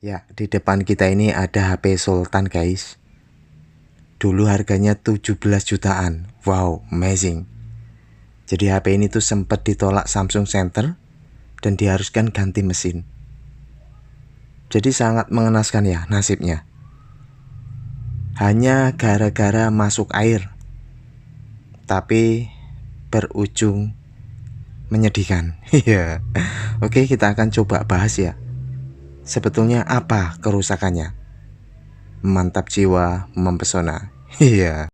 Ya, di depan kita ini ada HP Sultan, guys. Dulu harganya 17 jutaan. Wow, amazing. Jadi HP ini tuh sempat ditolak Samsung Center dan diharuskan ganti mesin. Jadi sangat mengenaskan ya nasibnya. Hanya gara-gara masuk air. Tapi berujung menyedihkan. Iya. Oke, kita akan coba bahas ya. Sebetulnya apa kerusakannya? Mantap jiwa, mempesona. Iya.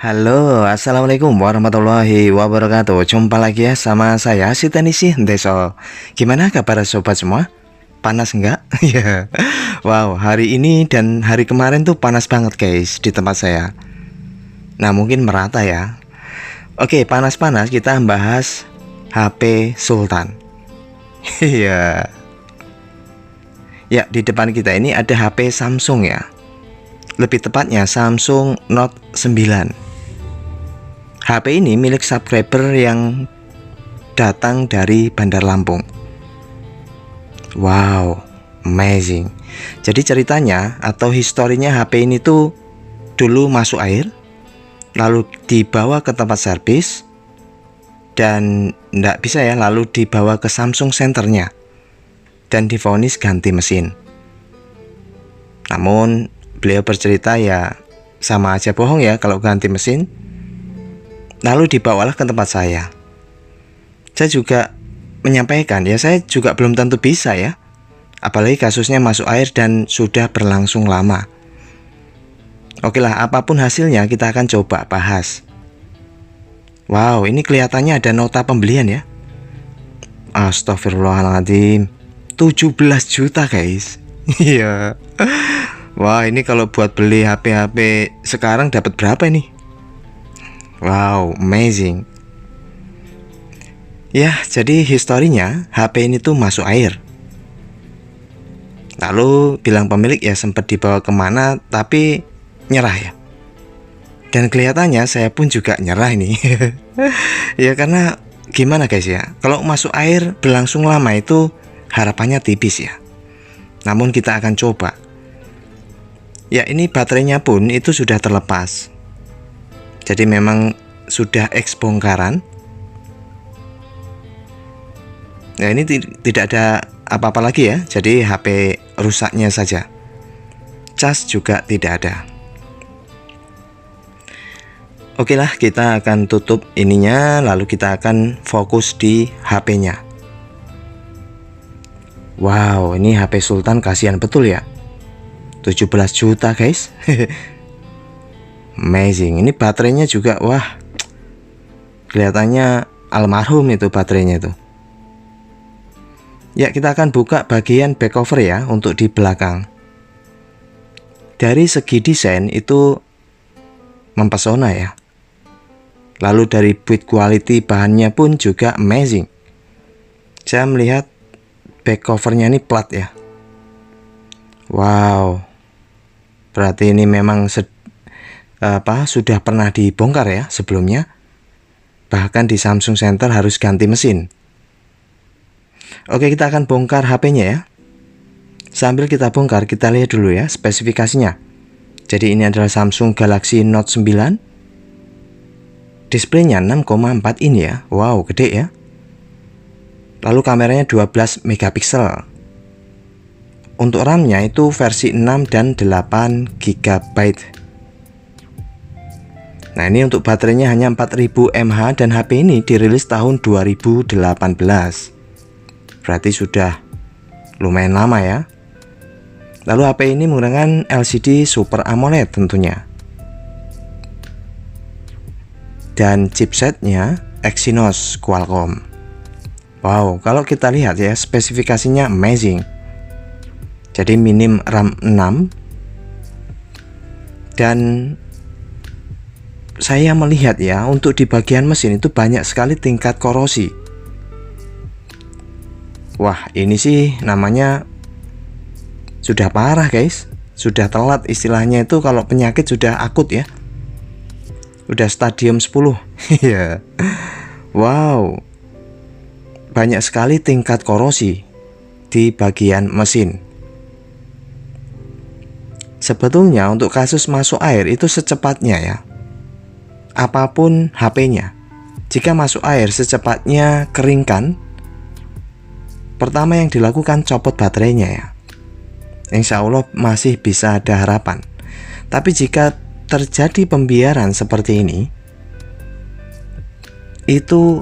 Halo, assalamualaikum warahmatullahi wabarakatuh. Jumpa lagi ya sama saya si Tanisi Deso. Gimana kabar sobat semua? Panas enggak? Ya. Wow, hari ini dan hari kemarin tuh panas banget guys di tempat saya. Nah, mungkin merata ya. Oke, panas-panas kita bahas HP Sultan. Iya. Ya, di depan kita ini ada HP Samsung ya. Lebih tepatnya Samsung Note 9. HP ini milik subscriber yang datang dari Bandar Lampung. Wow, amazing. Jadi ceritanya atau historinya HP ini tuh dulu masuk air, lalu dibawa ke tempat servis, dan nggak bisa ya, lalu dibawa ke Samsung Centernya dan divonis ganti mesin. Namun beliau bercerita ya sama aja bohong ya kalau ganti mesin. Lalu dibawalah ke tempat saya. Saya juga menyampaikan ya, saya juga belum tentu bisa ya. Apalagi kasusnya masuk air dan sudah berlangsung lama. Oke lah, apapun hasilnya kita akan coba bahas. Wow, ini kelihatannya ada nota pembelian ya. Astagfirullahaladzim, 17 juta guys. Iya. Wah, ini kalau buat beli HP-HP sekarang dapat berapa ini? Wow, amazing. Ya, jadi historinya HP ini tuh masuk air. Lalu bilang pemilik ya sempat dibawa kemana, tapi nyerah ya. Dan kelihatannya saya pun juga nyerah ini. Ya karena gimana guys ya, kalau masuk air berlangsung lama itu harapannya tipis ya. Namun kita akan coba. Ya, ini baterainya pun itu sudah terlepas. Jadi memang sudah eks bongkaran. Nah, ini tidak ada apa-apa lagi ya. Jadi HP rusaknya saja. Cas juga tidak ada. Oke lah, kita akan tutup ininya, lalu kita akan fokus di HP-nya. Wow, ini HP Sultan kasihan betul ya. 17 juta guys. Amazing. Ini baterainya juga wah, kelihatannya almarhum itu baterainya itu. Ya, kita akan buka bagian back cover ya untuk di belakang. Dari segi desain itu mempesona ya. Lalu dari build quality bahannya pun juga amazing. Saya melihat back covernya ini plat ya. Wow. Berarti ini memang sudah pernah dibongkar ya sebelumnya. Bahkan di Samsung Center harus ganti mesin. Oke, kita akan bongkar HP-nya ya. Sambil kita bongkar, kita lihat dulu ya spesifikasinya. Jadi ini adalah Samsung Galaxy Note 9. Displaynya 6,4 in ya. Wow, gede ya. Lalu kameranya 12 megapiksel. Untuk RAM-nya itu versi 6 dan 8 GB. Nah, ini untuk baterainya hanya 4000 mAh dan HP ini dirilis tahun 2018. Berarti sudah lumayan lama ya. Lalu HP ini menggunakan LCD Super AMOLED tentunya. Dan chipsetnya Exynos Qualcomm. Wow, kalau kita lihat ya spesifikasinya amazing. Jadi minim RAM 6. Dan saya melihat ya untuk di bagian mesin itu banyak sekali tingkat korosi. Wah, ini sih namanya sudah parah guys. Sudah telat istilahnya, itu kalau penyakit sudah akut ya. Udah stadium 10. Iya. Wow. Banyak sekali tingkat korosi di bagian mesin. Sebetulnya untuk kasus masuk air itu secepatnya ya, apapun HP-nya, jika masuk air secepatnya keringkan. Pertama yang dilakukan copot baterainya ya. Insya Allah masih bisa ada harapan. Tapi jika terjadi pembiaran seperti ini, itu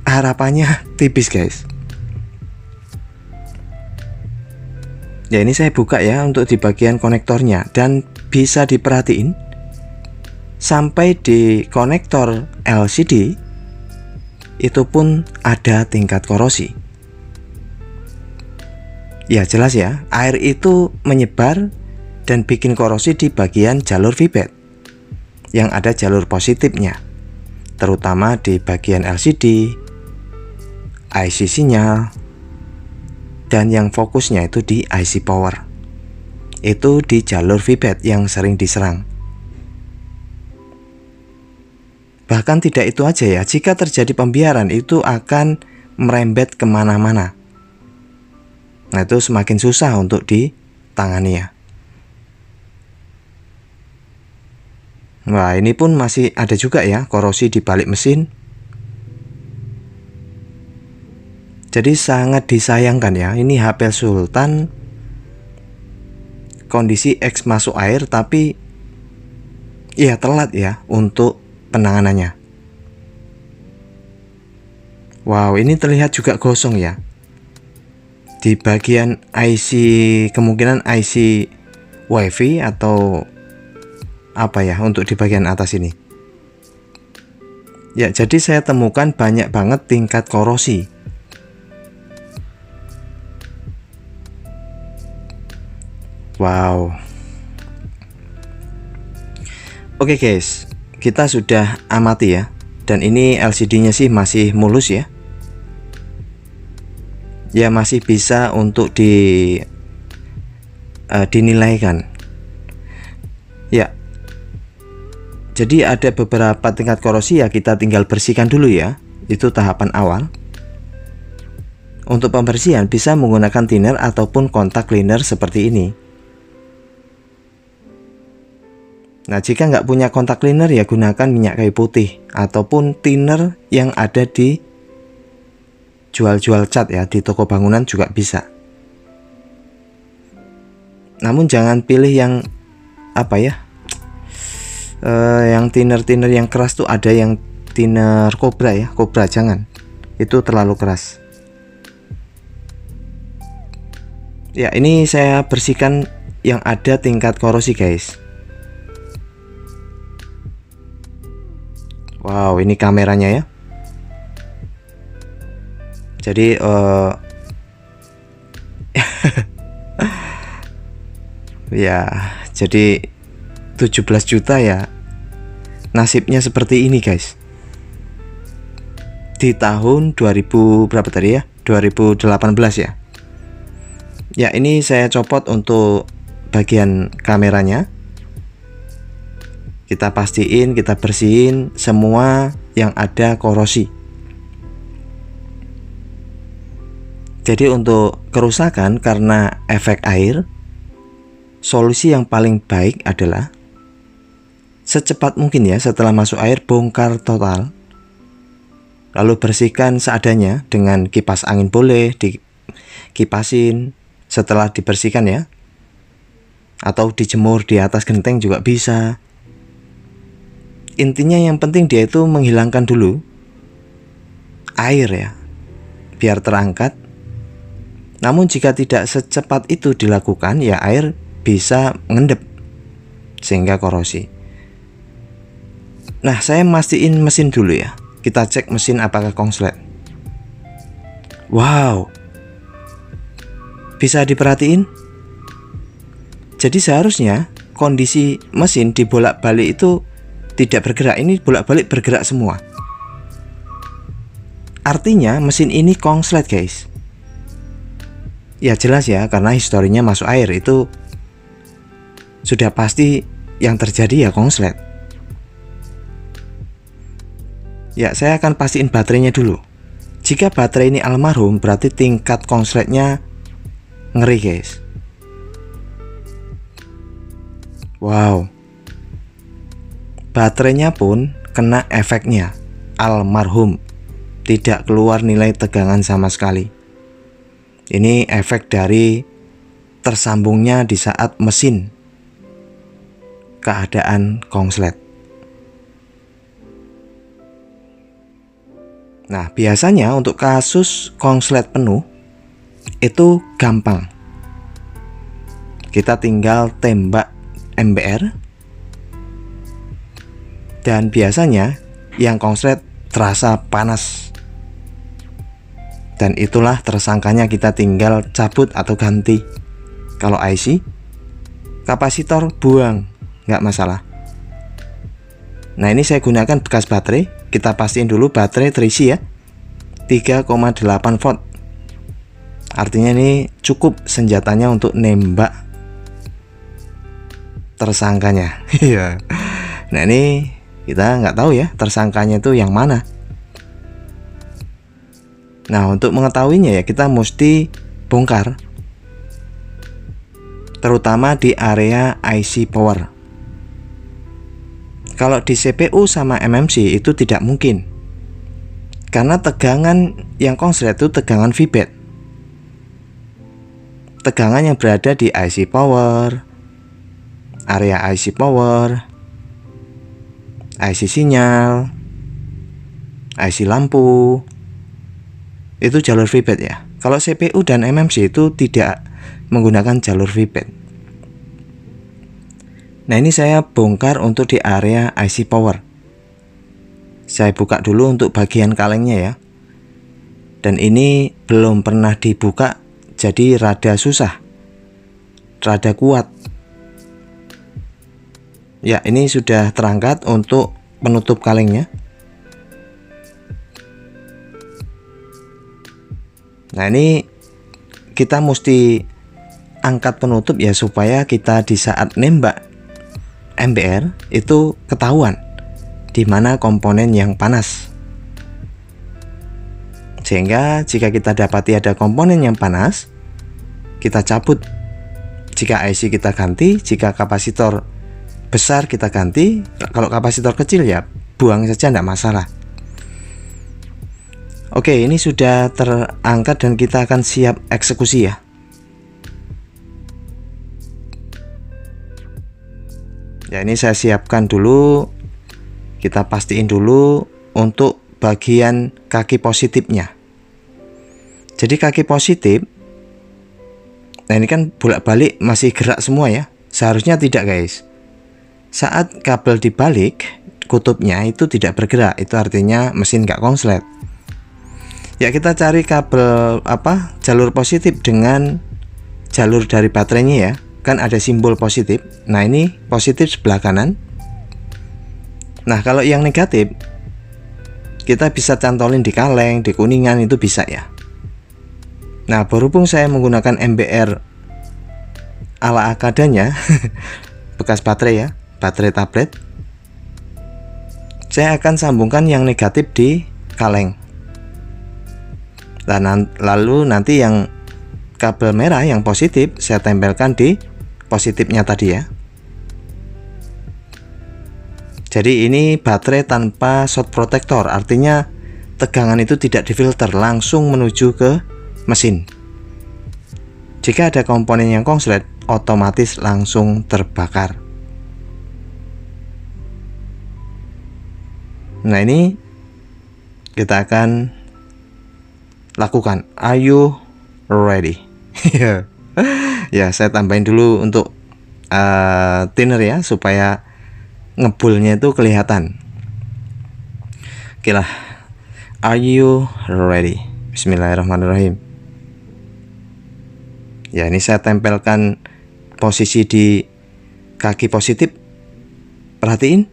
harapannya tipis guys. Ya, ini saya buka ya untuk di bagian konektornya, dan bisa diperhatiin sampai di konektor LCD itu pun ada tingkat korosi. Ya jelas ya, air itu menyebar dan bikin korosi di bagian jalur VBAT yang ada jalur positifnya, terutama di bagian LCD, IC sinyal, dan yang fokusnya itu di IC power. Itu di jalur VBAT yang sering diserang. Bahkan tidak itu aja ya, jika terjadi pembiaran itu akan merembet kemana-mana. Nah, itu semakin susah untuk ditangani ya. Wah, ini pun masih ada juga ya korosi di balik mesin. Jadi sangat disayangkan ya, ini HP Sultan kondisi X masuk air, tapi ya telat ya untuk penanganannya. Wow, ini terlihat juga gosong ya. Di bagian IC, kemungkinan IC WiFi atau apa ya untuk di bagian atas ini. Ya, jadi saya temukan banyak banget tingkat korosi. Wow. Oke guys, kita sudah amati ya. Dan ini LCD-nya sih masih mulus ya. Ya masih bisa untuk dinilaikan. Ya. Jadi ada beberapa tingkat korosi ya, kita tinggal bersihkan dulu ya. Itu tahapan awal. Untuk pembersihan bisa menggunakan thinner ataupun kontak cleaner seperti ini. Nah, jika nggak punya kontak cleaner ya gunakan minyak kayu putih ataupun thinner yang ada di jual-jual cat ya, di toko bangunan juga bisa. Namun jangan pilih yang apa ya, yang thinner yang keras tuh, ada yang thinner Cobra ya, Cobra jangan, itu terlalu keras. Ya, ini saya bersihkan yang ada tingkat korosi guys. Wow, ini kameranya ya. Jadi ya, jadi 17 juta ya. Nasibnya seperti ini guys. Di tahun 2000 berapa tadi ya? 2018 ya. Ya, ini saya copot untuk bagian kameranya. Kita pastiin, kita bersihin semua yang ada korosi. Jadi untuk kerusakan karena efek air, solusi yang paling baik adalah secepat mungkin ya, setelah masuk air bongkar total. Lalu bersihkan seadanya dengan kipas angin, boleh dikipasin setelah dibersihkan ya. Atau dijemur di atas genteng juga bisa. Intinya yang penting dia itu menghilangkan dulu air ya, biar terangkat. Namun jika tidak secepat itu dilakukan ya, air bisa mengendap sehingga korosi. Nah, saya mastiin mesin dulu ya. Kita cek mesin apakah konslet. Wow, bisa diperhatiin. Jadi seharusnya kondisi mesin dibolak-balik itu tidak bergerak. Ini bolak-balik bergerak semua. Artinya mesin ini konslet guys. Ya jelas ya, karena historinya masuk air itu sudah pasti yang terjadi ya konslet. Ya, saya akan pastiin baterainya dulu. Jika baterai ini almarhum, berarti tingkat konsletnya ngeri guys. Wow, baterainya pun kena efeknya almarhum, tidak keluar nilai tegangan sama sekali. Ini efek dari tersambungnya di saat mesin keadaan konslet. Nah, biasanya untuk kasus konslet penuh itu gampang. Kita tinggal tembak MBR, dan biasanya yang konslet terasa panas. Dan itulah tersangkanya, kita tinggal cabut atau ganti. Kalau IC, kapasitor buang, nggak masalah. Nah, ini saya gunakan bekas baterai. Kita pastiin dulu baterai terisi ya, 3,8 volt. Artinya ini cukup senjatanya untuk nembak tersangkanya. Iya. Nah, ini kita nggak tahu ya tersangkanya itu yang mana. Nah, untuk mengetahuinya ya kita mesti bongkar, terutama di area IC power. Kalau di CPU sama MMC itu tidak mungkin, karena tegangan yang konslet itu tegangan feedback. Tegangan yang berada di IC power, area IC power, IC sinyal, IC lampu, itu jalur feedback ya. Kalau CPU dan MMC itu tidak menggunakan jalur feedback. Nah, ini saya bongkar untuk di area IC power. Saya buka dulu untuk bagian kalengnya ya. Dan ini belum pernah dibuka, jadi rada susah, rada kuat. Ya, ini sudah terangkat untuk penutup kalengnya. Nah, ini kita mesti angkat penutup ya, supaya kita di saat nembak MBR itu ketahuan di mana komponen yang panas. Sehingga jika kita dapati ada komponen yang panas, kita cabut. Jika IC kita ganti, jika kapasitor besar kita ganti, kalau kapasitor kecil ya buang saja, tidak masalah. Oke, ini sudah terangkat dan kita akan siap eksekusi ya. Ya, ini saya siapkan dulu. Kita pastiin dulu untuk bagian kaki positifnya. Jadi kaki positif, nah ini kan bolak-balik masih gerak semua ya. Seharusnya tidak guys. Saat kabel dibalik, kutubnya itu tidak bergerak. Itu artinya mesin nggak konslet. Ya, kita cari kabel jalur positif dengan jalur dari baterainya ya. Kan ada simbol positif. Nah, ini positif sebelah kanan. Nah, kalau yang negatif kita bisa cantolin di kaleng, di kuningan, itu bisa ya. Nah, berhubung saya menggunakan MBR ala akadanya bekas baterai ya, baterai tablet, saya akan sambungkan yang negatif di kaleng. Dan lalu nanti yang kabel merah yang positif saya tempelkan di positifnya tadi ya. Jadi ini baterai tanpa short protector, artinya tegangan itu tidak difilter, langsung menuju ke mesin. Jika ada komponen yang konslet, otomatis langsung terbakar. Nah, ini kita akan lakukan. Are you ready? Ya, saya tambahin dulu untuk thinner ya, supaya ngebulnya itu kelihatan. Oke lah. Are you ready? Bismillahirrahmanirrahim. Ya, ini saya tempelkan posisi di kaki positif. Perhatiin.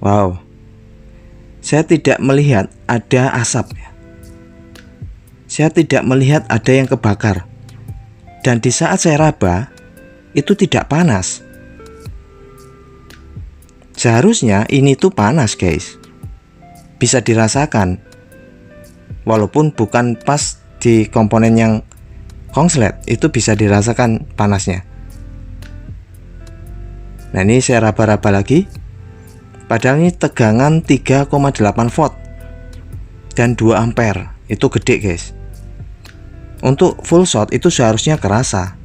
Wow. Saya tidak melihat ada asap ya. saya tidak melihat ada yang kebakar. Dan di saat saya raba, itu tidak panas. Seharusnya ini tuh panas guys, bisa dirasakan. Walaupun bukan pas di komponen yang kongslet, itu bisa dirasakan panasnya. Nah ini saya raba-raba lagi. Padahal ini tegangan 3,8 volt dan 2 ampere. Itu gede guys. Untuk full shot itu seharusnya kerasa.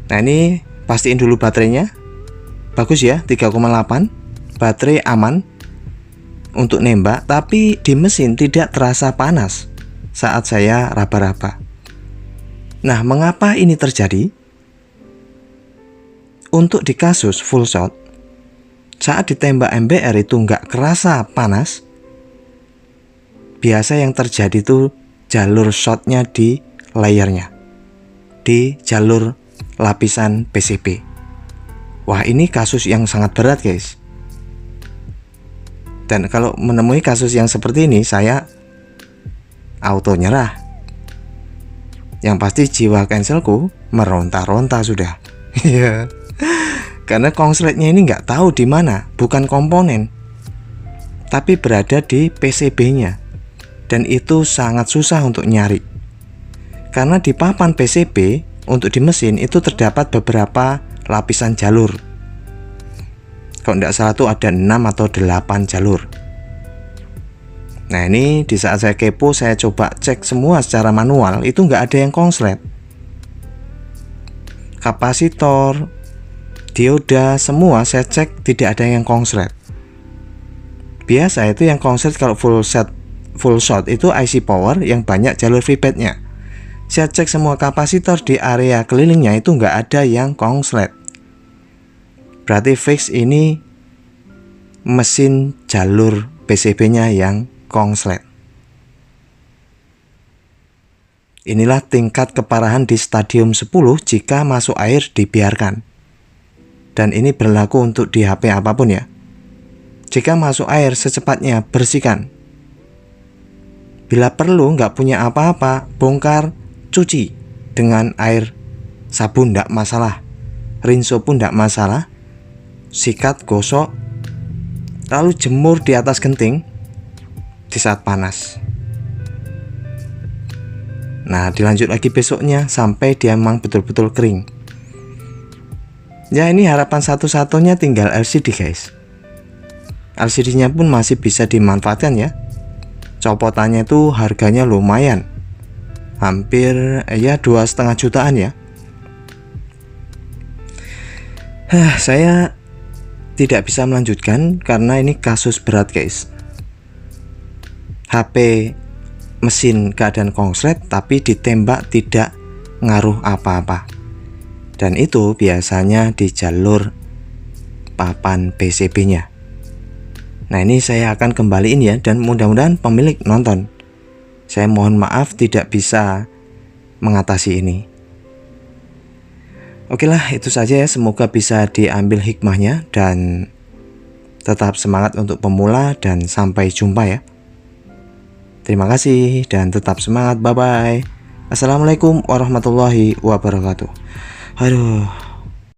Nah ini pastiin dulu baterainya. Bagus ya, 3,8. Baterai aman untuk nembak, tapi di mesin tidak terasa panas saat saya raba-raba. Nah mengapa ini terjadi? Untuk di kasus full shot, saat ditembak MBR itu nggak kerasa panas. Biasa yang terjadi itu jalur shotnya di layernya, di jalur lapisan PCB. Wah ini kasus yang sangat berat guys. Dan kalau menemui kasus yang seperti ini, saya auto nyerah. Yang pasti jiwa cancelku meronta-ronta sudah. Iya. Karena konsletnya ini nggak tahu di mana, bukan komponen, tapi berada di PCB-nya, dan itu sangat susah untuk nyari. Karena di papan PCB untuk di mesin itu terdapat beberapa lapisan jalur. Kalau tidak salah tuh ada 6 atau 8 jalur. Nah ini di saat saya kepo, saya coba cek semua secara manual, itu nggak ada yang konslet. Kapasitor, dioda, semua saya cek tidak ada yang konslet. Biasa itu yang konslet kalau full shot itu IC power yang banyak jalur feedbacknya. Saya cek semua kapasitor di area kelilingnya itu nggak ada yang konslet. Berarti fix ini mesin jalur PCB-nya yang konslet. Inilah tingkat keparahan di stadium 10 jika masuk air dibiarkan. Dan ini berlaku untuk di HP apapun ya. Jika masuk air secepatnya bersihkan. Bila perlu nggak punya apa-apa, bongkar, cuci dengan air sabun nggak masalah. Rinso pun nggak masalah. Sikat, gosok, lalu jemur di atas genting di saat panas. Nah dilanjut lagi besoknya sampai dia memang betul-betul kering. Ya ini harapan satu-satunya tinggal LCD guys. LCD-nya pun masih bisa dimanfaatkan ya. Copotannya itu harganya lumayan, hampir ya 2,5 jutaan ya. Saya tidak bisa melanjutkan karena ini kasus berat guys. HP mesin keadaan konslet tapi ditembak tidak ngaruh apa-apa. Dan itu biasanya di jalur papan PCB-nya. Nah ini saya akan kembaliin ya, dan mudah-mudahan pemilik nonton. Saya mohon maaf tidak bisa mengatasi ini. Oke lah, itu saja ya, semoga bisa diambil hikmahnya dan tetap semangat untuk pemula, dan sampai jumpa ya. Terima kasih dan tetap semangat. Bye bye. Assalamualaikum warahmatullahi wabarakatuh. Aduh.